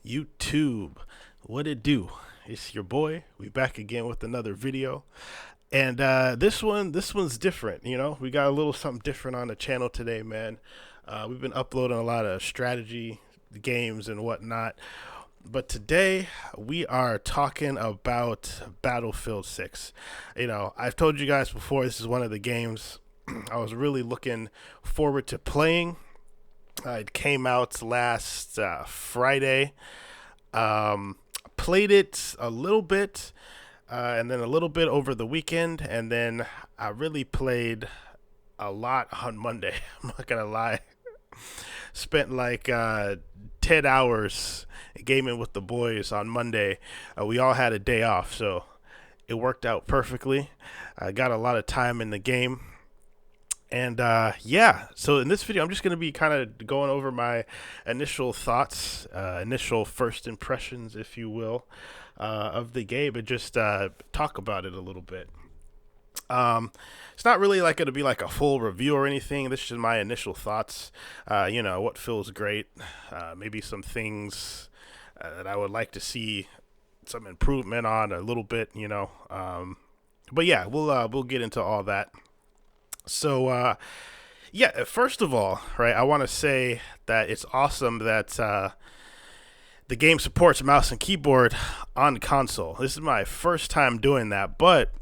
YouTube, what it do? It's your boy. We back again with another video, and this one's different. We got a little something different on the channel today, man. We've been uploading a lot of strategy games and whatnot, but today we are talking about Battlefield 6. I've told you guys before, this is one of the games I was really looking forward to playing. It came out last Friday. Played it a little bit, and then a little bit over the weekend, and then I really played a lot on Monday. I'm not gonna lie. Spent like 10 hours gaming with the boys on Monday. We all had a day off, so it worked out perfectly. I got a lot of time in the game. And yeah, so in this video, I'm just going to be kind of going over my initial thoughts, initial first impressions, if you will, of the game, and just talk about it a little bit. It's not really like going to be like a full review or anything. This is just my initial thoughts. What feels great, maybe some things that I would like to see some improvement on a little bit. But yeah, we'll get into all that. So, yeah, first of all, right, I want to say that it's awesome that the game supports mouse and keyboard on console. This is my first time doing that, but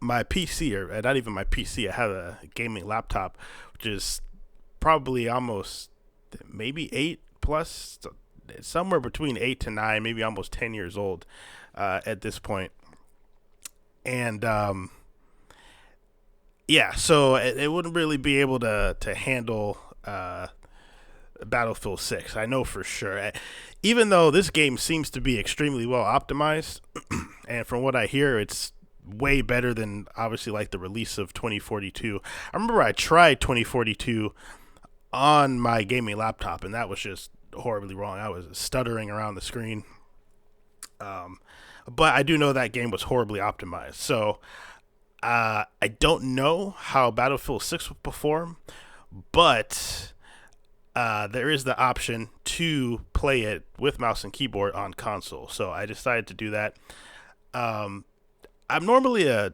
my PC, or not even my PC, I have a gaming laptop, which is probably almost maybe 8 plus, somewhere between 8 to 9, maybe almost 10 years old at this point. And, yeah, so it wouldn't really be able to handle Battlefield 6. I know for sure. Even though this game seems to be extremely well optimized, and from what I hear, it's way better than obviously like the release of 2042. I remember I tried 2042 on my gaming laptop, and that was just horribly wrong. I was stuttering around the screen. But I do know that game was horribly optimized. So I don't know how Battlefield 6 will perform, but there is the option to play it with mouse and keyboard on console. So I decided to do that. I'm normally a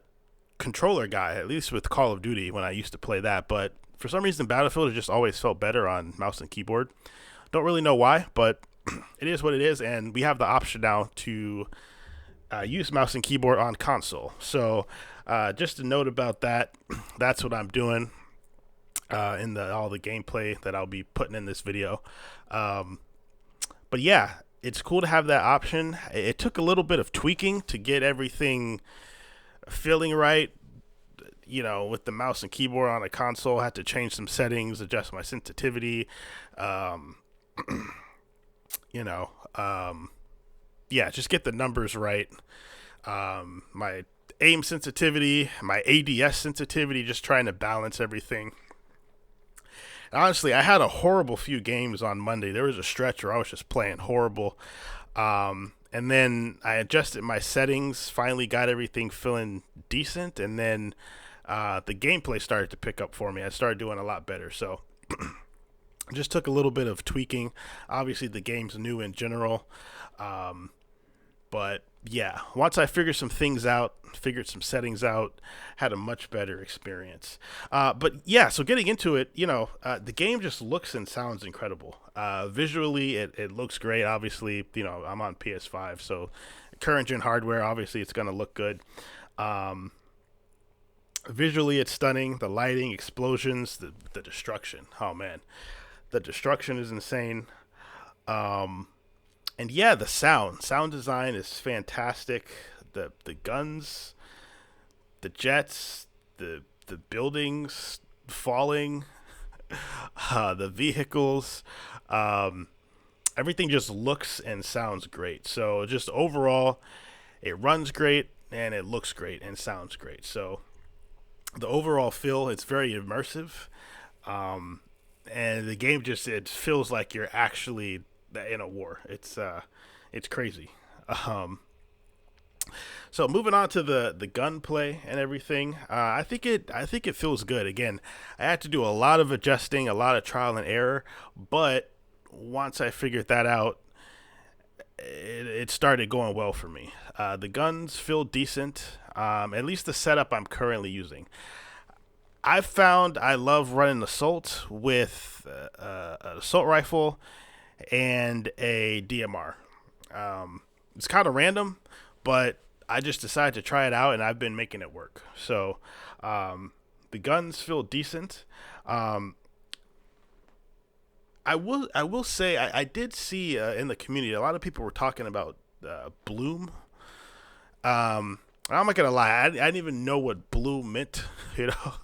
controller guy, at least with Call of Duty when I used to play that, but for some reason Battlefield has just always felt better on mouse and keyboard. Don't really know why, but it is what it is, and we have the option now to use mouse and keyboard on console. So just a note about that. That's what I'm doing in all the gameplay that I'll be putting in this video. But yeah, it's cool to have that option. It took a little bit of tweaking to get everything feeling right. With the mouse and keyboard on a console, I had to change some settings, adjust my sensitivity. you know, yeah, just get the numbers right. My aim sensitivity, my ADS sensitivity, just trying to balance everything. Honestly, I had a horrible few games on Monday. There was a stretch where I was just playing horrible. And then I adjusted my settings, finally got everything feeling decent, and then the gameplay started to pick up for me. I started doing a lot better. So it just took a little bit of tweaking. Obviously, the game's new in general. But yeah, once I figured some things out, figured some settings out, had a much better experience. But yeah, so getting into it, the game just looks and sounds incredible. Visually, it looks great. Obviously, I'm on PS5, so current gen hardware, obviously, it's going to look good. Visually, it's stunning. The lighting, explosions, the destruction. Oh man, the destruction is insane. And yeah, the sound design is fantastic. The guns, the jets, the buildings falling, the vehicles, everything just looks and sounds great. So just overall, it runs great and it looks great and sounds great. So the overall feel, it's very immersive, and the game it feels like you're actually in a war. It's crazy. So moving on to the gunplay and everything, I think it feels good. Again, I had to do a lot of adjusting, a lot of trial and error, but once I figured that out, it started going well for me. The guns feel decent. At least the setup I'm currently using. I've found I love running assault with an assault rifle and a DMR. It's kind of random, but I just decided to try it out, and I've been making it work. So the guns feel decent. Um, I will say I did see in the community a lot of people were talking about Bloom. I'm not gonna lie, I didn't even know what Bloom meant. You know,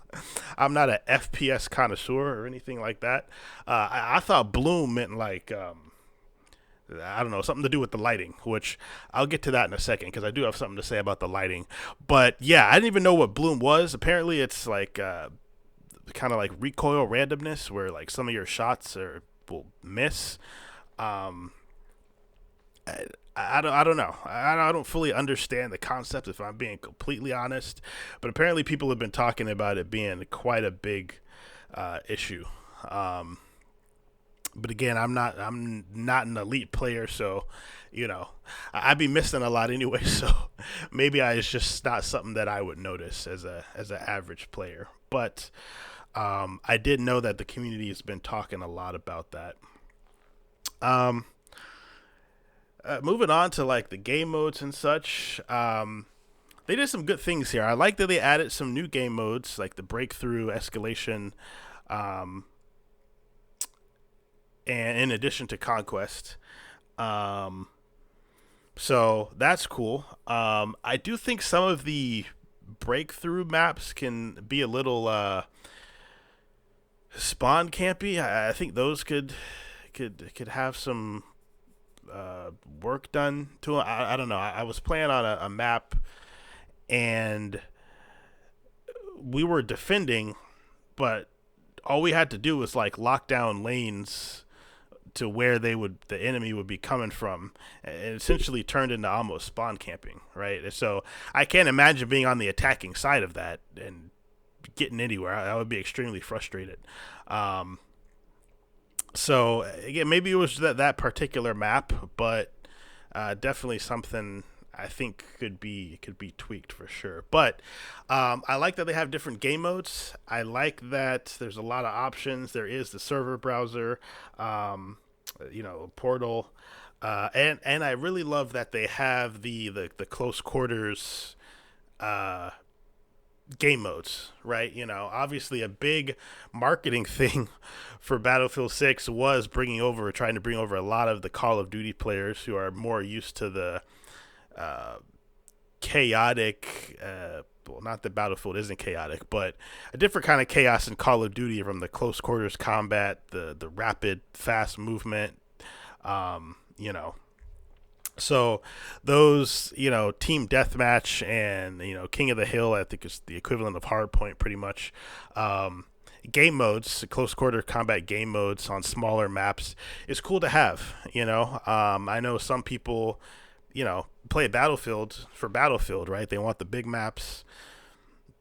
I'm not an FPS connoisseur or anything like that. I thought Bloom meant like I don't know, something to do with the lighting, which I'll get to that in a second because I do have something to say about the lighting. But yeah, I didn't even know what Bloom was. Apparently, it's like kind of like recoil randomness, where like some of your shots will miss. Um, I don't know. I don't fully understand the concept, if I'm being completely honest. But apparently, people have been talking about it being quite a big issue. Um, but again, I'm not an elite player, so you know I'd be missing a lot anyway. So maybe it's just not something that I would notice as an average player. But I did know that the community has been talking a lot about that. Um, Moving on to like the game modes and such. They did some good things here. I like that they added some new game modes like the breakthrough, escalation, um, and in addition to conquest. Um, so that's cool. I do think some of the breakthrough maps can be a little spawn campy. I think those could have some work done to it. I don't know. I was playing on a map and we were defending, but all we had to do was like lock down lanes to where the enemy would be coming from, and it essentially turned into almost spawn camping, right? So I can't imagine being on the attacking side of that and getting anywhere. I would be extremely frustrated. Um, so again, maybe it was that particular map, but definitely something I think could be tweaked for sure. But I like that they have different game modes. I like that there's a lot of options. There is the server browser, Portal, and I really love that they have the close quarters uh, game modes, right? Obviously a big marketing thing for Battlefield 6 was trying to bring over a lot of the Call of Duty players who are more used to the uh, chaotic, well, not that Battlefield isn't chaotic, but a different kind of chaos in Call of Duty, from the close quarters combat, the rapid, fast movement, um, you know, so those, team deathmatch and King of the Hill, I think is the equivalent of Hardpoint, pretty much. Um, Game modes, close quarter combat game modes on smaller maps is cool to have. I know some people, play Battlefield for Battlefield, right? They want the big maps,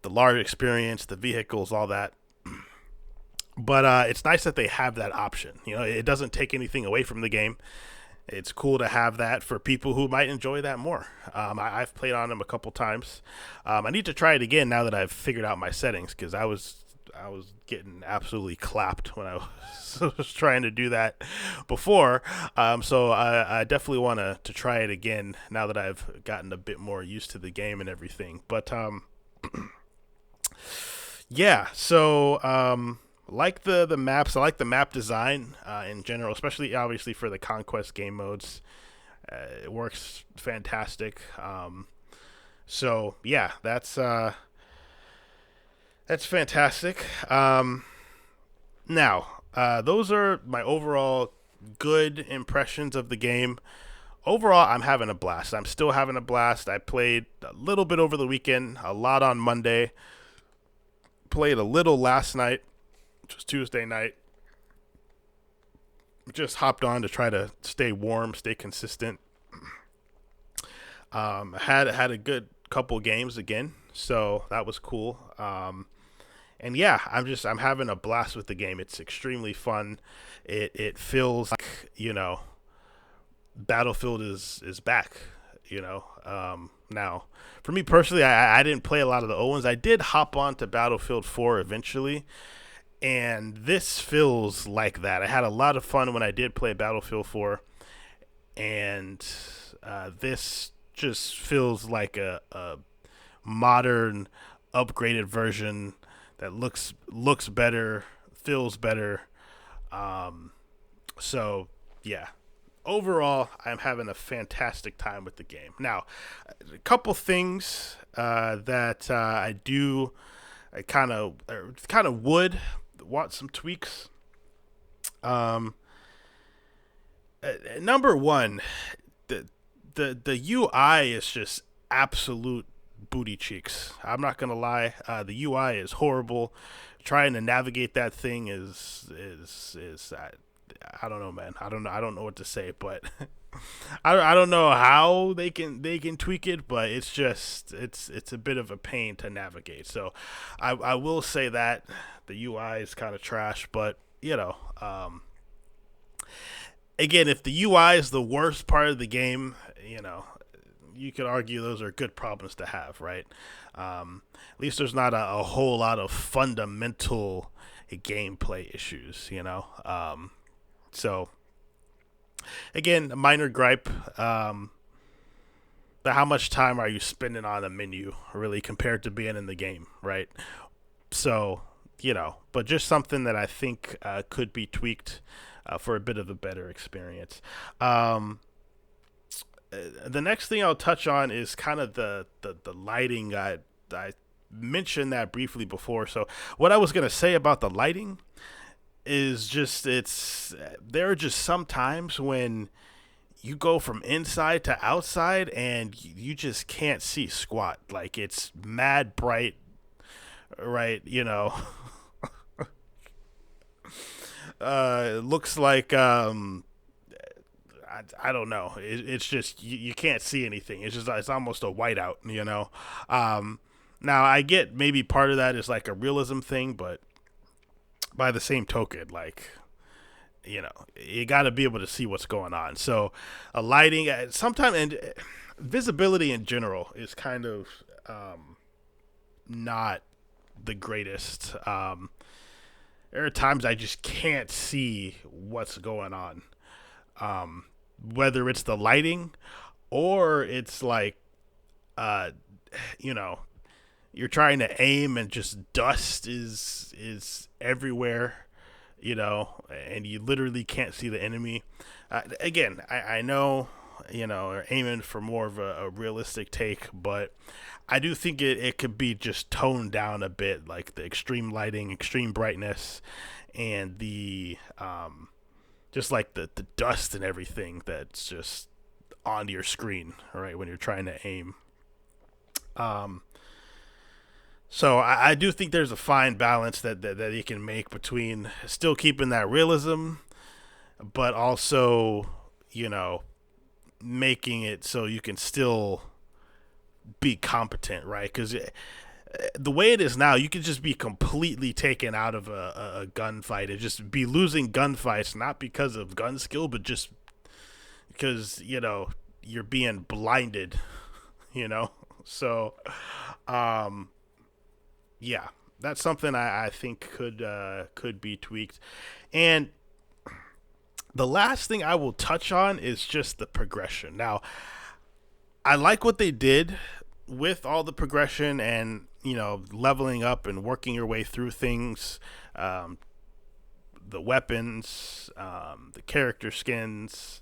the large experience, the vehicles, all that. But it's nice that they have that option. It doesn't take anything away from the game. It's cool to have that for people who might enjoy that more. I've played on them a couple times. I need to try it again now that I've figured out my settings, because I was getting absolutely clapped when I was trying to do that before. So I definitely want to try it again now that I've gotten a bit more used to the game and everything. But yeah, so like the maps. I like the map design in general, especially obviously for the conquest game modes. It works fantastic. So yeah, that's fantastic. Now, those are my overall good impressions of the game. Overall, I'm having a blast. I'm still having a blast. I played a little bit over the weekend, a lot on Monday, played a little last night, which was Tuesday night. Just hopped on to try to stay warm, stay consistent. Had a good couple games again, so that was cool. And yeah, I'm having a blast with the game. It's extremely fun. It feels like Battlefield is back. Now for me personally, I didn't play a lot of the old ones. I did hop on to Battlefield 4 eventually, and this feels like that. I had a lot of fun when I did play Battlefield 4, and this just feels like a modern, upgraded version that looks better, feels better. Um, so yeah, overall, I'm having a fantastic time with the game. Now, a couple things that I do, I kind of would want some tweaks. Um, Number one, the the UI is just absolute booty cheeks. I'm not gonna lie. The UI is horrible. Trying to navigate that thing is I don't know, man. I don't know what to say, but I don't know how they can tweak it, but it's a bit of a pain to navigate. So I will say that the UI is kind of trash, but again, if the UI is the worst part of the game, you could argue those are good problems to have, right? At least there's not a whole lot of fundamental gameplay issues, So again, a minor gripe. But how much time are you spending on a menu, really, compared to being in the game, right? So, but just something that I think could be tweaked for a bit of a better experience. The next thing I'll touch on is kind of the lighting. I mentioned that briefly before. So what I was gonna say about the lighting is just there are just some times when you go from inside to outside and you just can't see squat. Like it's mad bright, right? It looks like I don't know. It's just you can't see anything. It's almost a whiteout. Now I get maybe part of that is like a realism thing, but by the same token, like you got to be able to see what's going on. So, lighting sometimes and visibility in general is kind of not the greatest. There are times I just can't see what's going on. Whether it's the lighting or it's like, uh, you know, you're trying to aim and just dust is everywhere, and you literally can't see the enemy. Again, I know, they're aiming for more of a realistic take, but I do think it could be just toned down a bit, like the extreme lighting, extreme brightness, and the just like the dust and everything that's just on your screen, right, when you're trying to aim. Um, so I do think there's a fine balance that you can make between still keeping that realism, but also, you know, making it so you can still be competent, right? Because the way it is now, you could just be completely taken out of a gunfight and just be losing gunfights, not because of gun skill, but just because, you're being blinded, you know? So, um, yeah, that's something I think could be tweaked. And the last thing I will touch on is just the progression. Now, I like what they did with all the progression and leveling up and working your way through things, um, the weapons, the character skins,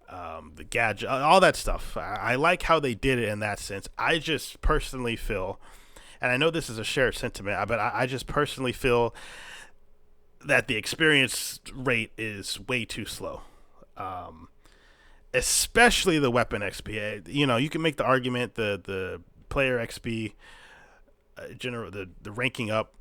the gadget, all that stuff. I like how they did it in that sense. I just personally feel, and I know this is a shared sentiment, but I just personally feel that the experience rate is way too slow. Um, Especially the weapon XP. You can make the argument the player XP, general the ranking up.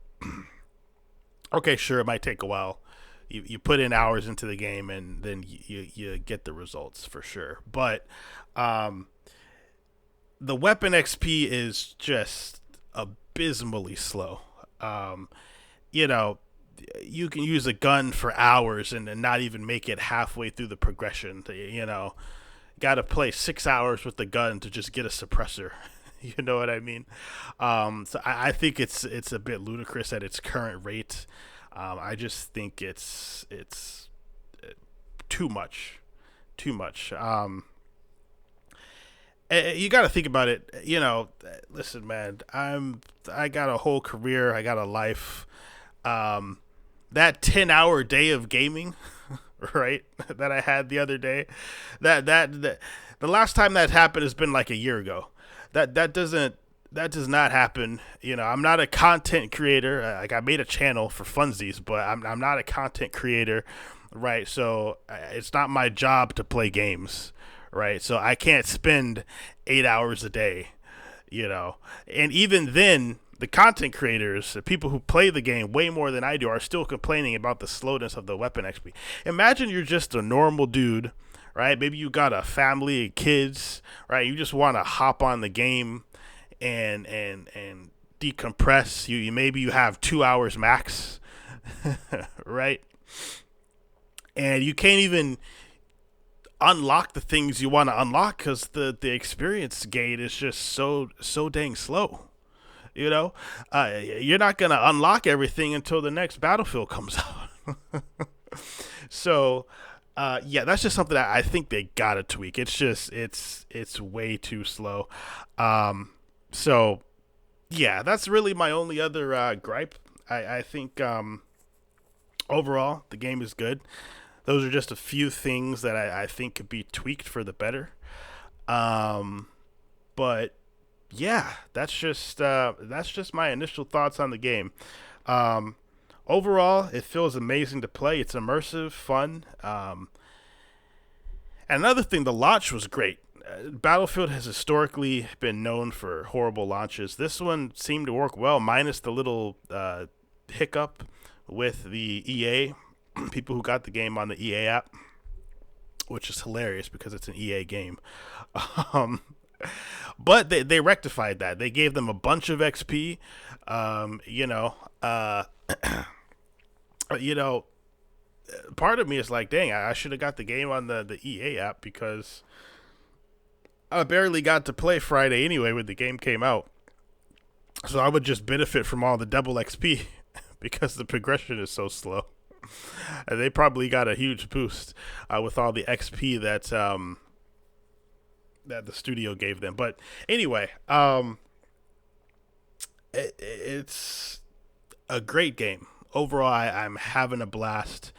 Okay, sure, it might take a while. You put in hours into the game and then you get the results for sure. But the weapon XP is just abysmally slow. Um, you know, you can use a gun for hours and not even make it halfway through the progression. Got to play 6 hours with the gun to just get a suppressor. You know what I mean? So I think it's a bit ludicrous at its current rate. I just think it's too much, too much. You got to think about it. Listen, man. I got a whole career. I got a life. That 10-hour day of gaming, right? That I had the other day. That the last time that happened has been like a year ago. That does not happen. I'm not a content creator. Like, I made a channel for funsies, but I'm not a content creator, right? So it's not my job to play games, right? So I can't spend 8 hours a day, And even then, the content creators, the people who play the game way more than I do, are still complaining about the slowness of the weapon XP. Imagine you're just a normal dude, right? Maybe you got a family, kids, right? You just want to hop on the game and decompress. Maybe you have 2 hours max, right? And you can't even unlock the things you want to unlock because the experience gain is just so dang slow. You're not gonna unlock everything until the next Battlefield comes out. So, yeah, that's just something that I think they gotta tweak. It's just it's way too slow. So, yeah, that's really my only other gripe. I think overall the game is good. Those are just a few things that I think could be tweaked for the better. But yeah, that's just my initial thoughts on the game. Overall, it feels amazing to play. It's immersive, fun. And another thing, the launch was great. Battlefield has historically been known for horrible launches. This one seemed to work well, minus the little hiccup with the EA people who got the game on the EA app, which is hilarious because it's an EA game. But they rectified that. They gave them a bunch of XP. Part of me is like, dang, I should have got the game on the EA app because I barely got to play Friday anyway when the game came out. So I would just benefit from all the double XP because the progression is so slow. And they probably got a huge boost with all the XP that the studio gave them. But anyway, it's a great game. Overall, I'm having a blast.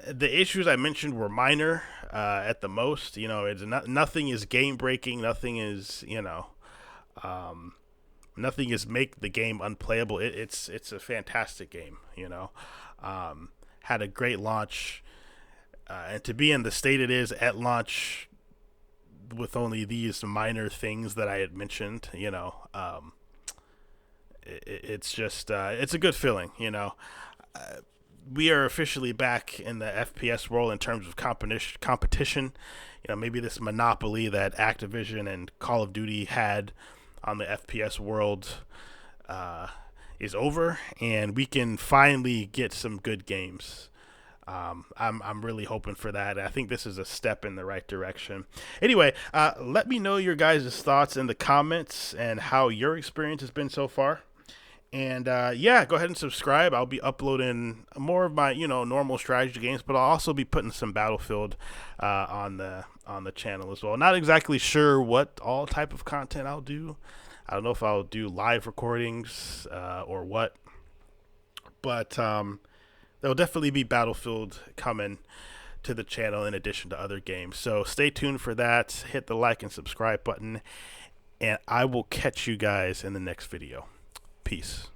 The issues I mentioned were minor at the most. It's nothing is game breaking. Nothing is nothing is make the game unplayable. It's a fantastic game. Had a great launch, and to be in the state it is at launch with only these minor things that I had mentioned, it's just it's a good feeling. We are officially back in the FPS world in terms of competition. Maybe this monopoly that Activision and Call of Duty had on the FPS world is over, and we can finally get some good games. I'm really hoping for that. I think this is a step in the right direction. Anyway, let me know your guys' thoughts in the comments and how your experience has been so far. And yeah, go ahead and subscribe. I'll be uploading more of my normal strategy games, but I'll also be putting some Battlefield on the channel as well. Not exactly sure what all type of content I'll do. I don't know if I'll do live recordings or what, but there'll definitely be Battlefield coming to the channel in addition to other games. So stay tuned for that. Hit the like and subscribe button, and I will catch you guys in the next video. Peace.